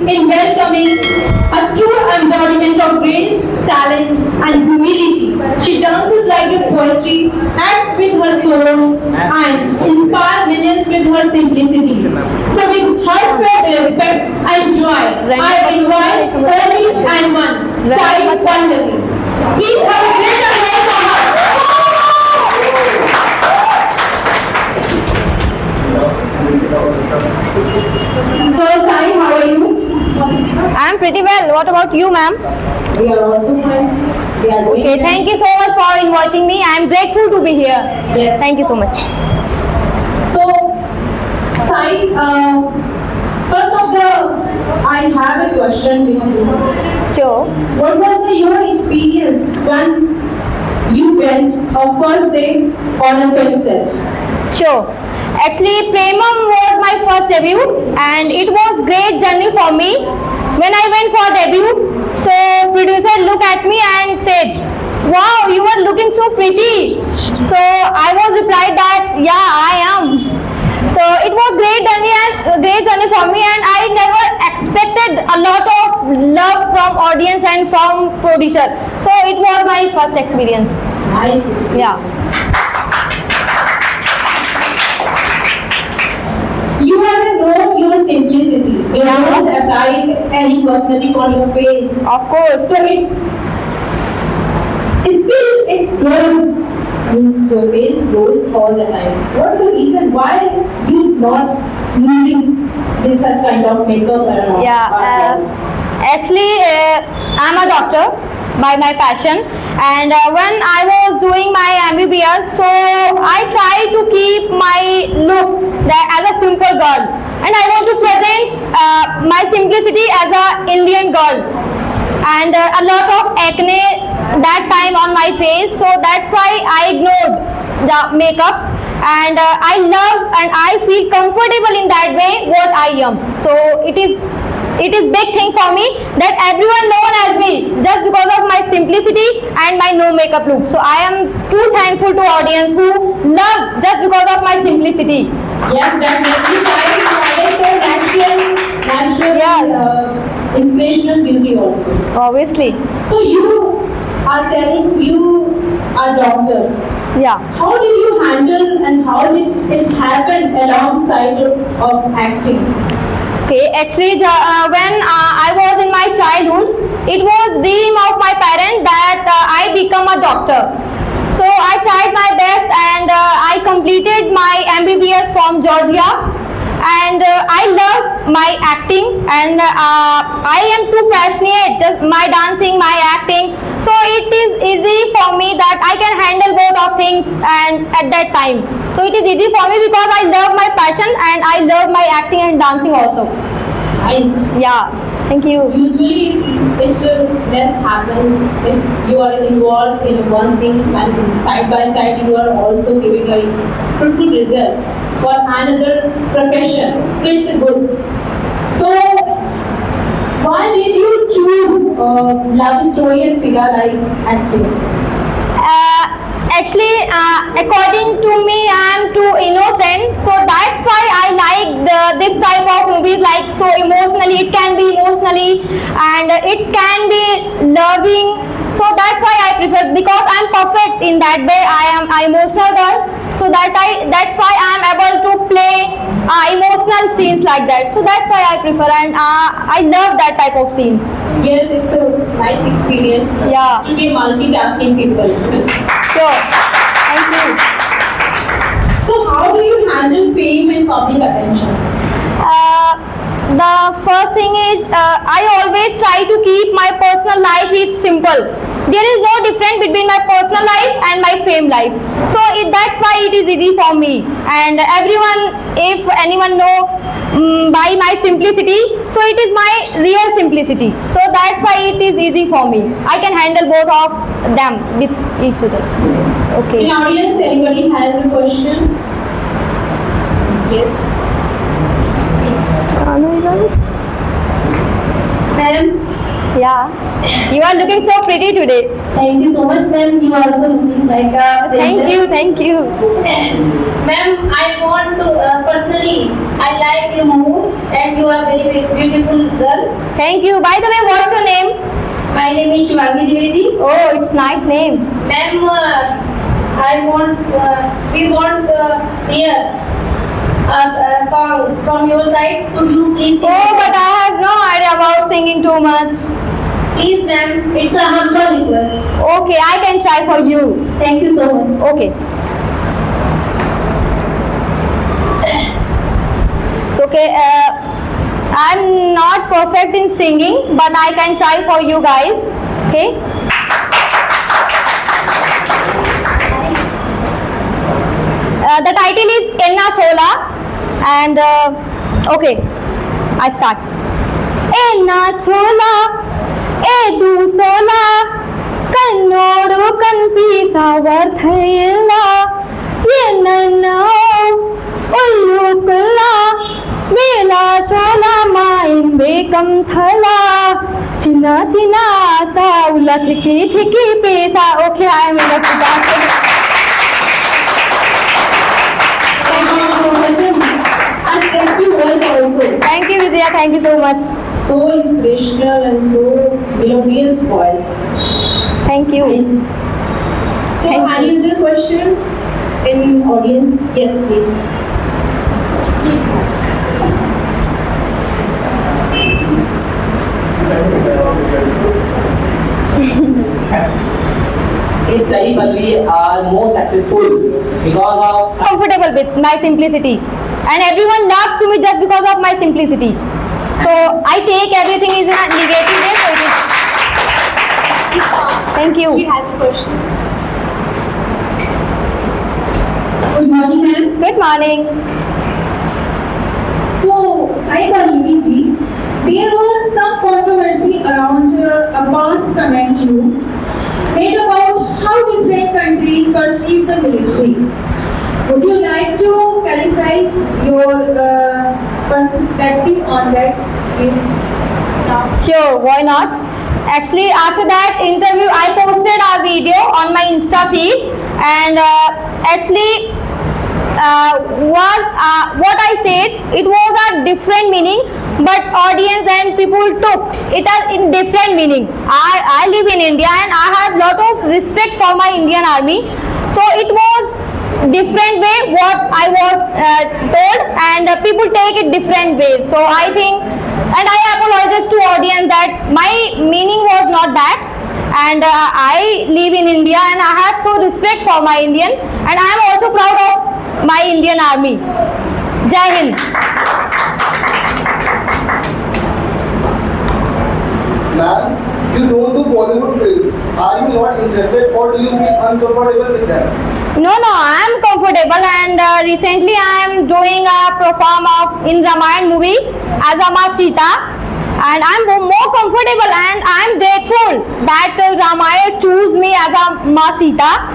in welcoming a true embodiment of grace, talent, and humility. She dances like a poetry, acts with her soul, and inspires millions with her simplicity. So, with heartfelt respect and joy, I invite only and one, Sai Pallavi. Please have a great applause for her. So, Sai, how are you? I'm pretty well. What about you, ma'am? We are also fine. We are doing Okay, well. thank you so much for inviting me. I'm grateful to be here. Yes. Thank you so much. So, Sai, first of all, I have a question with you. Sure. What was your experience when you went a first day on a film set? Sure. Actually, Premam was my first debut and it was great journey for me. When I went for debut, so producer looked at me and said, "Wow, you are looking so pretty." So I was replied that, "Yeah, I am." So it was great journey for me, and I never expected a lot of love from audience and from producer. So it was my first experience. Nice experience. Yeah. You have known your simplicity. You haven't applied any cosmetic on your face. Of course. So it glows. Means your face glows all the time. What's the reason why you not using this such kind of makeup and all? Yeah, actually, I'm a doctor by my passion, and when I was doing my MBBS, so I try to keep my look as a simple girl, and I want to present my simplicity as a Indian girl, and a lot of acne that time on my face, so that's why I ignored the makeup, and I love and I feel comfortable in that way what I am. So it is big thing for me that everyone known as me just because of my simplicity and my no makeup look. So I am too thankful to audience who love just because of my simplicity. Yes, definitely. Natural, Yes. inspirational beauty also. Obviously. So you are telling you are doctor. Yeah. How did you handle and how did it happen alongside of acting? Okay, actually, when I was in my childhood, it was dream of my parents that I become a doctor. So I tried my best and I completed my MBBS from Georgia. And I love my acting, and I am too passionate, just my dancing, my acting. So it is easy for me that I can handle both of things and at that time. So it is easy for me because I love my passion and I love my acting and dancing also. Nice. Yeah, thank you. Usually it less happen if you are involved in one thing and side by side you are also giving a fruitful result for another profession. So it's a good. So why did you choose love story and figure like acting? Actually, according to me, I am too innocent, so that's why I like this type of movies, like so emotionally, it can be emotionally and it can be loving, so that's why I prefer, because I'm perfect in that way. I am an emotional girl, so that's why I am able to play emotional scenes like that, so that's why I prefer, and I love that type of scene. Yes, it's a nice experience. Yeah. To be multitasking people. Sure. Thank you. So how do you handle fame and public attention? The first thing is I always try to keep my personal life is simple. There is no difference between my personal life and my fame life. So that's why it is easy for me. And everyone, if anyone know by my simplicity, so it is my real simplicity. So that's why it is easy for me. I can handle both of them with each other. Okay. In audience, anybody has a question? Yes. Please. Ma'am, Yeah. You are looking so pretty today. Thank you so much, ma'am. You are also looking like a Thank you, thank you. Ma'am, I want to personally, I like you most, and you are very beautiful girl. Thank you. By the way, what's your name? My name is Shivangi Dwivedi. Oh, it's nice name. Ma'am, we want hear a song from your side. Could you please sing? Oh, but I have no idea about singing too much. Please, ma'am, it's a humble request. Okay, I can try for you. Thank you so much. Okay. So, okay, I'm not perfect in singing, but I can try for you guys. Okay. The title is Enna Sola, and okay, I start. Enna Sola, Edu Sola, Kannodu Kanpisa Varthayilla, Yenna Ullukula, Vela Sola Main Bekam Thala, China China Sa Ula Thiki Pesa. Okay, I am enough to that. And thank you all also. Thank you, Vijaya. Thank you so much. So inspirational and so melodious voice. Thank you. So Thank you. any other question in audience? Yes, please. Please. Is Sai Pallavi are more successful because of Comfortable with my simplicity, and everyone loves to me just because of my simplicity. So I take everything is in a negative way. So it is. Thank She you. has a question. Good morning, ma'am. Good morning. So, Sai Pallavi ji, there was some controversy around Abbas comment you made about how different countries perceive the military. Would you like to clarify your perspective on that? Please? Sure, why not? Actually, after that interview, I posted a video on my Insta feed, and what I said, it was a different meaning, but audience and people took it as in different meaning. I live in India and I have lot of respect for my Indian army, so it was different way what I was told, and people take it different ways. So I think, and I apologize to audience that my meaning was not that, and I live in India and I have so respect for my Indian, and I am also proud of my Indian army. Jai Hind. Ma'am, you don't do Bollywood films. Are you not interested or do you feel uncomfortable with them? No, I am comfortable, and recently I am doing a perform of in Ramayan movie as a Ma Sita, and I am more comfortable, and I am grateful that Ramayana choose me as a Ma Sita.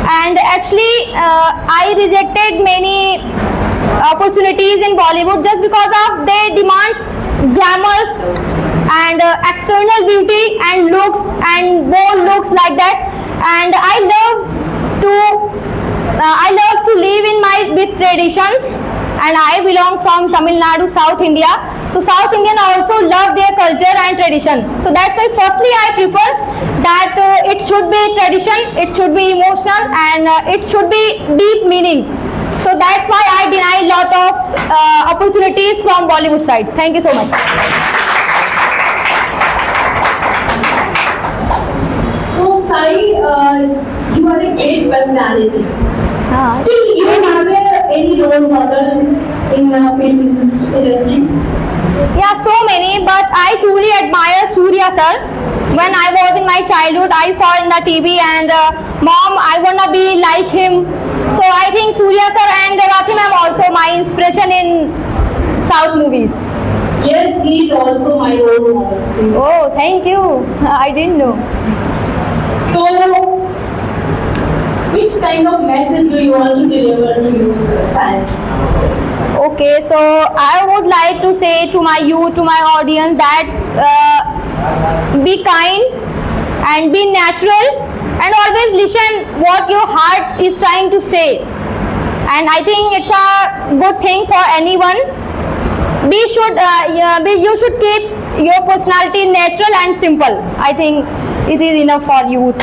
And actually, I rejected many opportunities in Bollywood just because of they demands glamours and external beauty and looks and bold looks like that. And I love to live in my with traditions, and I belong from Tamil Nadu, South India. So South Indian also love their culture and tradition. So that's why firstly I prefer that it should be tradition, it should be emotional, and it should be deep meaning. So that's why I deny lot of opportunities from Bollywood side. Thank you so much. So, Sai, you are a great personality. Still, you have any role model in the film industry? Yeah, so many, but I truly admire Surya sir. When I was in my childhood, I saw in the TV, and mom, I wanna be like him. So I think Surya sir and Rathi ma'am also my inspiration in South movies. Yes, he is also my role model. Oh, thank you. I didn't know. So, which kind of message do you want to deliver to your fans? Okay, so I would like to say to my youth, to my audience that be kind and be natural, and always listen what your heart is trying to say. And I think it's a good thing for anyone. You should keep your personality natural and simple. I think it is enough for youth.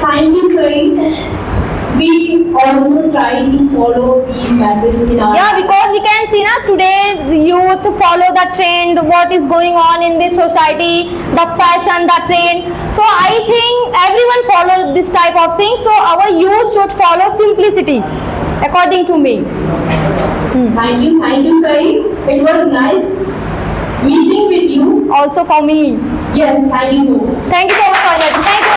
Thank you, Saeed. We also try to follow these messages in our Yeah, because we can see now today the youth follow the trend, what is going on in this society, the fashion, the trend. So I think everyone follow this type of thing. So our youth should follow simplicity, according to me. Thank you, Saeed. It was nice meeting with you. Also for me. Yes, thank you so much. Thank you so much for that. Thank you.